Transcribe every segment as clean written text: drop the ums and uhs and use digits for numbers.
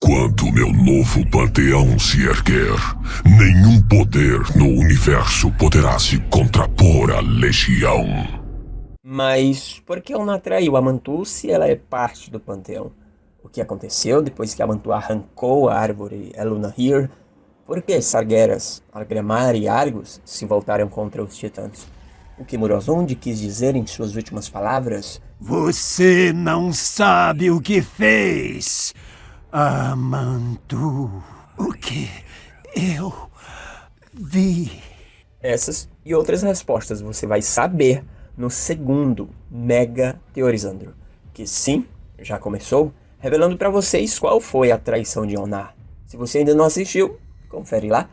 Quando meu novo panteão se erguer, nenhum poder no universo poderá se contrapor à Legião. Mas por que Elnar traiu Amantu se ela é parte do panteão? O que aconteceu depois que Amantu arrancou a árvore Elunahir? Por que Sargeras, Argramar e Argus se voltaram contra os titãs? O que Morozond quis dizer em suas últimas palavras? Você não sabe o que fez, Amantu. O que eu vi. Essas e outras respostas você vai saber no segundo Mega Teorizandro, que sim, já começou, revelando para vocês qual foi a traição de Elnar. Se você ainda não assistiu, confere lá,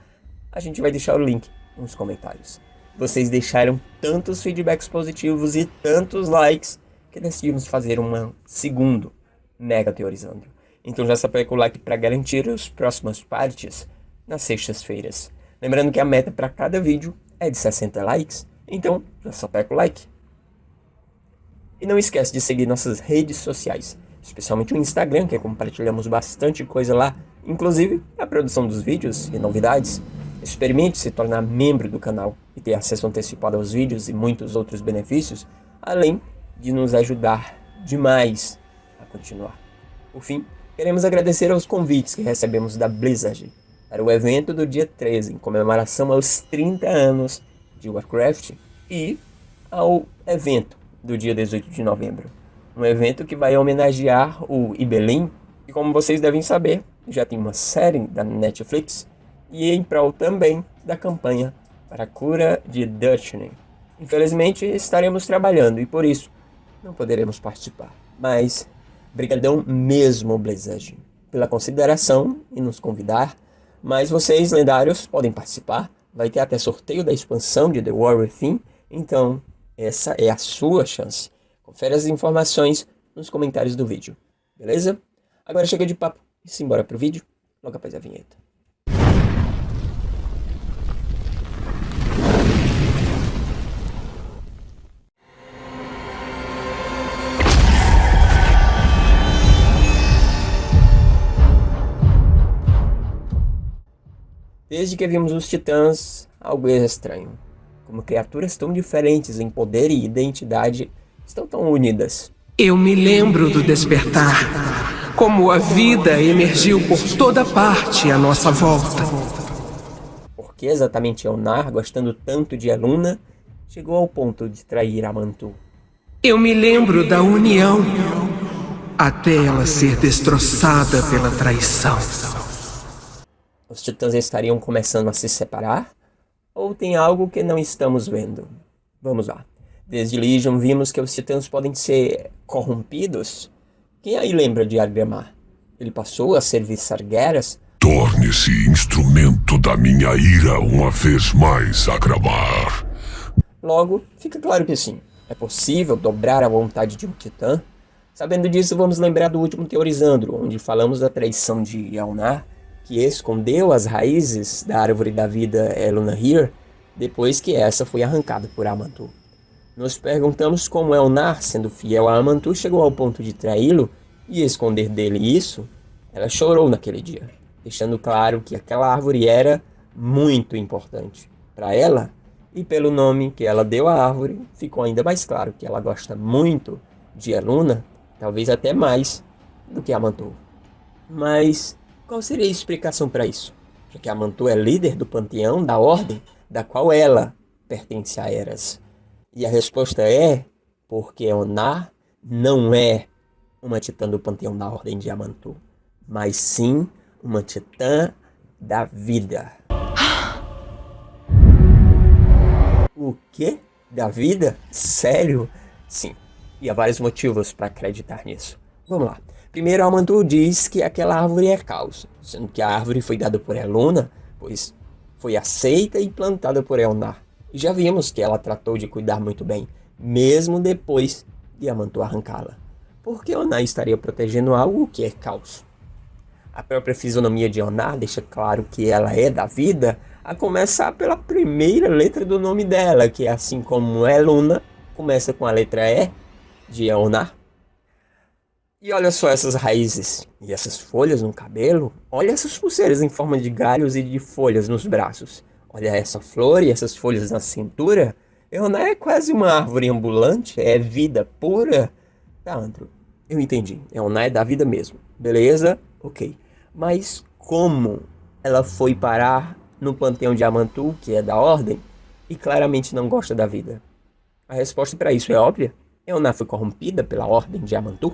a gente vai deixar o link nos comentários. Vocês deixaram tantos feedbacks positivos e tantos likes que decidimos fazer um segundo Mega Teorizandro. Então já sapeca o like para garantir as próximas partes nas sextas-feiras. Lembrando que a meta para cada vídeo é de 60 likes, então já sapeca o like. E não esquece de seguir nossas redes sociais, especialmente o Instagram, que compartilhamos bastante coisa lá, inclusive a produção dos vídeos e novidades. Experimente se tornar membro do canal e ter acesso antecipado aos vídeos e muitos outros benefícios, além de nos ajudar demais a continuar. Por fim, queremos agradecer aos convites que recebemos da Blizzard para o evento do dia 13, em comemoração aos 30 anos de Warcraft, e ao evento do dia 18 de novembro. Um evento que vai homenagear o Ibelin, que, como vocês devem saber, já tem uma série da Netflix, e em prol também da campanha para a cura de Dutchning. Infelizmente estaremos trabalhando e por isso não poderemos participar. Mas brigadão mesmo, Blizzard, pela consideração e nos convidar. Mas vocês, lendários, podem participar. Vai ter até sorteio da expansão de The War Within. Então essa é a sua chance. Confere as informações nos comentários do vídeo. Beleza? Agora chega de papo e simbora pro vídeo, logo após a vinheta. Desde que vimos os titãs, algo é estranho. Como criaturas tão diferentes em poder e identidade estão tão unidas. Eu me lembro do despertar, como a vida emergiu por toda parte à nossa volta. Por que exatamente Elnar, gostando tanto de Eluna, chegou ao ponto de trair Amantu? Eu me lembro da união, até ela ser destroçada pela traição. Os titãs estariam começando a se separar? Ou tem algo que não estamos vendo? Vamos lá. Desde Legion vimos que os titãs podem ser corrompidos. Quem aí lembra de Argramar? Ele passou a servir Sargeras? Torne-se instrumento da minha ira uma vez mais, Argramar. Logo, fica claro que sim. É possível dobrar a vontade de um titã? Sabendo disso, vamos lembrar do último Teorizandro, onde falamos da traição de Elnar, que escondeu as raízes da árvore da vida Elunahir, depois que essa foi arrancada por Amantu. Nos perguntamos como Elnar, sendo fiel a Amantu, chegou ao ponto de traí-lo e esconder dele isso. Ela chorou naquele dia, deixando claro que aquela árvore era muito importante para ela, e pelo nome que ela deu à árvore, ficou ainda mais claro que ela gosta muito de Eluna, talvez até mais do que Amantu. Mas qual seria a explicação para isso? Já que Amantu é líder do panteão da ordem, da qual ela pertence a Eras. E a resposta é porque Elnar não é uma titã do panteão da ordem de Amantu, mas sim uma titã da vida. O quê? Da vida? Sério? Sim. E há vários motivos para acreditar nisso. Vamos lá. Primeiro, Amantu diz que aquela árvore é caos, sendo que a árvore foi dada por Eluna, pois foi aceita e plantada por Elnar. E já vimos que ela tratou de cuidar muito bem, mesmo depois de Amantu arrancá-la. Por que Elnar estaria protegendo algo que é caos? A própria fisionomia de Elnar deixa claro que ela é da vida, a começar pela primeira letra do nome dela, que assim como Eluna, começa com a letra E de Elnar. E olha só essas raízes e essas folhas no cabelo. Olha essas pulseiras em forma de galhos e de folhas nos braços. Olha essa flor e essas folhas na cintura. Eonar é quase uma árvore ambulante, é vida pura. Tá, Andrew, eu entendi. Eonar é da vida mesmo. Beleza? Ok. Mas como ela foi parar no panteão de Amantu, que é da Ordem, e claramente não gosta da vida? A resposta para isso é óbvia. Eonar foi corrompida pela Ordem de Amantu.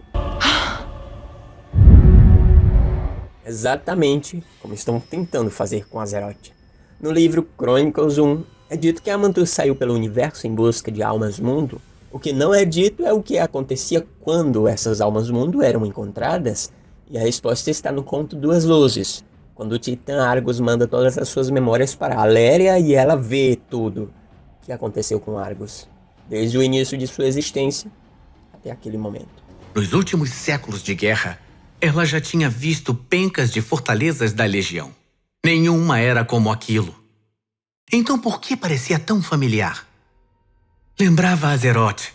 Exatamente como estão tentando fazer com Azeroth. No livro Chronicles 1, é dito que Amantu saiu pelo universo em busca de almas-mundo. O que não é dito é o que acontecia quando essas almas-mundo eram encontradas. E a resposta está no conto Duas Luzes, quando o Titã Argus manda todas as suas memórias para Aléria e ela vê tudo que aconteceu com Argus, desde o início de sua existência até aquele momento. Nos últimos séculos de guerra, ela já tinha visto pencas de fortalezas da Legião. Nenhuma era como aquilo. Então por que parecia tão familiar? Lembrava Azeroth.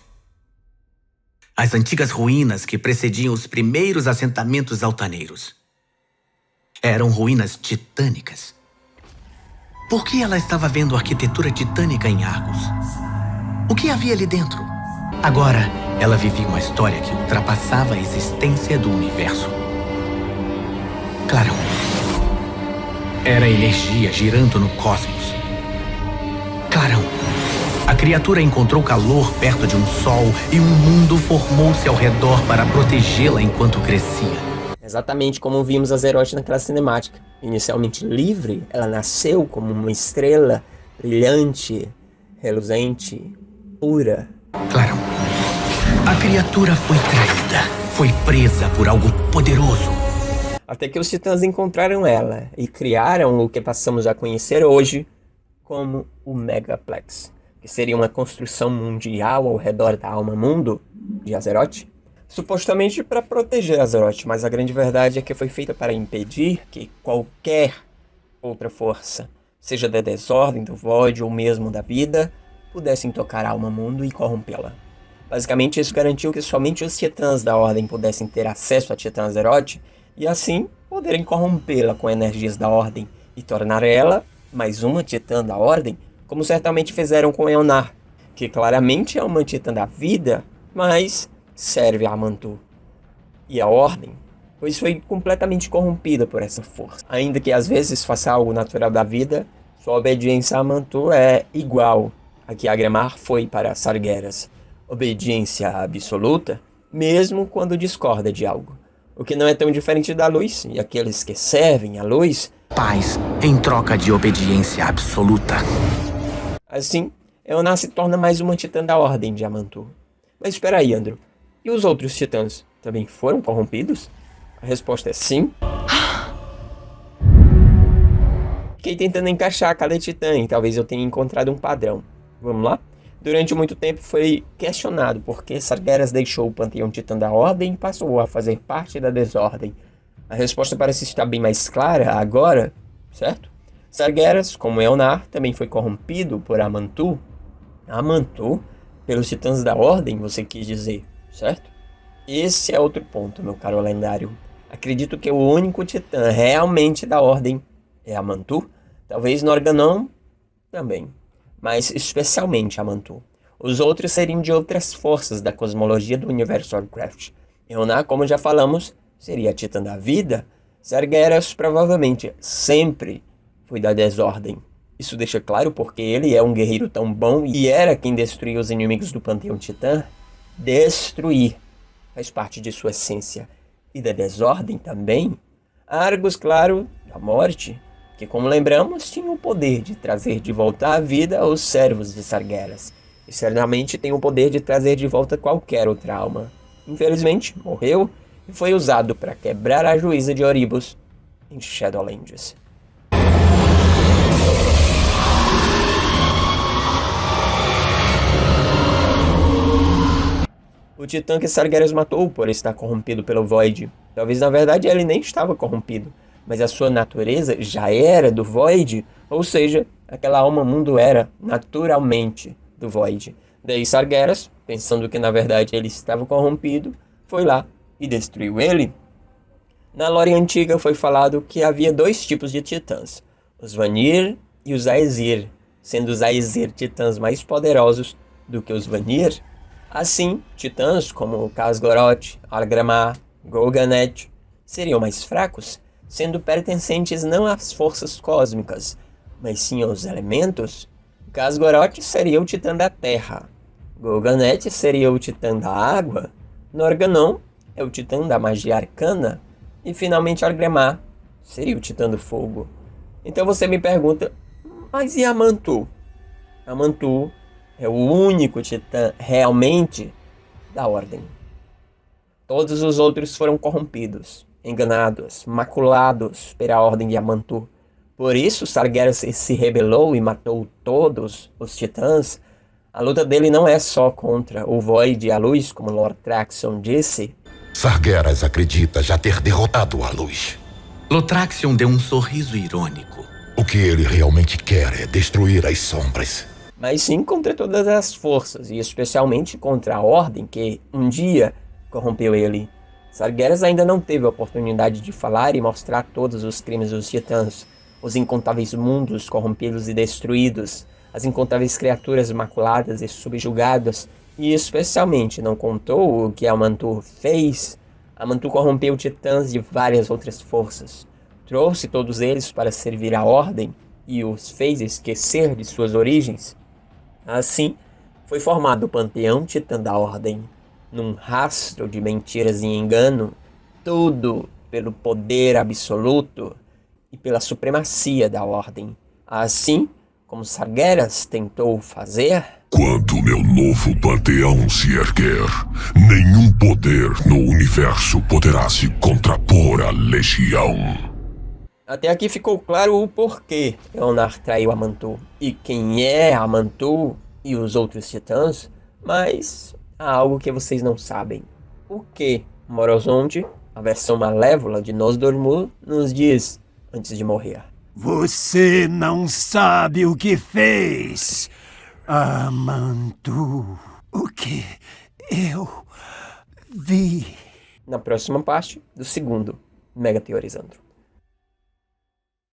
As antigas ruínas que precediam os primeiros assentamentos altaneiros. Eram ruínas titânicas. Por que ela estava vendo arquitetura titânica em Argus? O que havia ali dentro? Agora, ela vivia uma história que ultrapassava a existência do universo. Clarão. Era energia girando no cosmos. Clarão. A criatura encontrou calor perto de um sol e um mundo formou-se ao redor para protegê-la enquanto crescia. Exatamente como vimos Azeroth naquela cinemática. Inicialmente livre, ela nasceu como uma estrela brilhante, reluzente, pura. Clarão. A criatura foi traída. Foi presa por algo poderoso. Até que os titãs encontraram ela e criaram o que passamos a conhecer hoje como o Megaplex, que seria uma construção mundial ao redor da Alma-Mundo de Azeroth, supostamente para proteger Azeroth, mas a grande verdade é que foi feita para impedir que qualquer outra força, seja da desordem, do Void ou mesmo da vida, pudessem tocar a Alma-Mundo e corrompê-la. Basicamente, isso garantiu que somente os titãs da Ordem pudessem ter acesso a Titã Azeroth e assim poderem corrompê-la com energias da Ordem e tornar ela mais uma Titã da Ordem, como certamente fizeram com Eonar, que claramente é uma Titã da vida, mas serve a Amantu e a Ordem, pois foi completamente corrompida por essa força. Ainda que às vezes faça algo natural da vida, sua obediência a Amantu é igual a que Agremar foi para Sargeras. Obediência absoluta, mesmo quando discorda de algo. O que não é tão diferente da luz, e aqueles que servem a luz... Paz em troca de obediência absoluta. Assim, Eonar se torna mais uma titã da Ordem de Amantu. Mas espera aí, Andrew. E os outros titãs também foram corrompidos? A resposta é sim. Fiquei tentando encaixar cada titã e talvez eu tenha encontrado um padrão. Vamos lá? Durante muito tempo foi questionado por que Sargeras deixou o panteão titã da Ordem e passou a fazer parte da desordem. A resposta parece estar bem mais clara agora, certo? Sargeras, como Eonar, também foi corrompido por Amantu. Amantu? Pelos titãs da Ordem, você quis dizer, certo? Esse é outro ponto, meu caro lendário. Acredito que o único titã realmente da Ordem é Amantu. Talvez Norgannon também, mas especialmente Amantu. Os outros seriam de outras forças da cosmologia do universo Warcraft. Eonar, como já falamos, seria a titã da vida. Sargeras provavelmente sempre foi da desordem. Isso deixa claro porque ele é um guerreiro tão bom e era quem destruiu os inimigos do panteão titã. Destruir faz parte de sua essência. E da desordem também. Argus, claro, da morte, que como lembramos tinha o poder de trazer de volta à vida os servos de Sargeras. E certamente tem o poder de trazer de volta qualquer outra alma. Infelizmente, morreu e foi usado para quebrar a juíza de Oribos em Shadowlands. O titã que Sargeras matou por estar corrompido pelo Void. Talvez na verdade ele nem estava corrompido, mas a sua natureza já era do Void, ou seja, aquela alma-mundo era naturalmente do Void. Daí Sargeras, pensando que na verdade ele estava corrompido, foi lá e destruiu ele, na lore antiga foi falado que havia 2 tipos de titãs, os Vanir e os Aesir, sendo os Aesir titãs mais poderosos do que os Vanir. Assim, titãs como Khazgoroth, Argramar, Golganet seriam mais fracos, sendo pertencentes não às forças cósmicas, mas sim aos elementos. Khazgoroth seria o titã da terra, Golganet seria o titã da água, Norgannon é o titã da magia arcana, e finalmente Argramar seria o titã do fogo. Então você me pergunta, mas e Amantu? Amantu é o único titã realmente da Ordem. Todos os outros foram corrompidos, enganados, maculados pela Ordem de Amantu. Por isso Sargeras se rebelou e matou todos os titãs. A luta dele não é só contra o Void e a Luz, como Lord Traxion disse. Sargeras acredita já ter derrotado a Luz. Lotraxion deu um sorriso irônico. O que ele realmente quer é destruir as sombras. Mas sim contra todas as forças, e especialmente contra a Ordem, que um dia corrompeu ele. Sargeras ainda não teve a oportunidade de falar e mostrar todos os crimes dos titãs, os incontáveis mundos corrompidos e destruídos, as incontáveis criaturas maculadas e subjugadas, e especialmente não contou o que Amantu fez. Amantu corrompeu titãs de várias outras forças, trouxe todos eles para servir à Ordem e os fez esquecer de suas origens. Assim, foi formado o Panteão Titã da Ordem, num rastro de mentiras e engano, tudo pelo poder absoluto e pela supremacia da Ordem. Assim como Sargeras tentou fazer. Quando meu novo panteão se erguer, nenhum poder no universo poderá se contrapor à Legião. Até aqui ficou claro o porquê Eonar traiu Amantu e quem é Amantu e os outros titãs, mas há algo que vocês não sabem. O que Morozonde, a versão malévola de Nosdormu, nos diz antes de morrer. Você não sabe o que fez, Amantu. O que eu vi. Na próxima parte do segundo Mega Teorizando.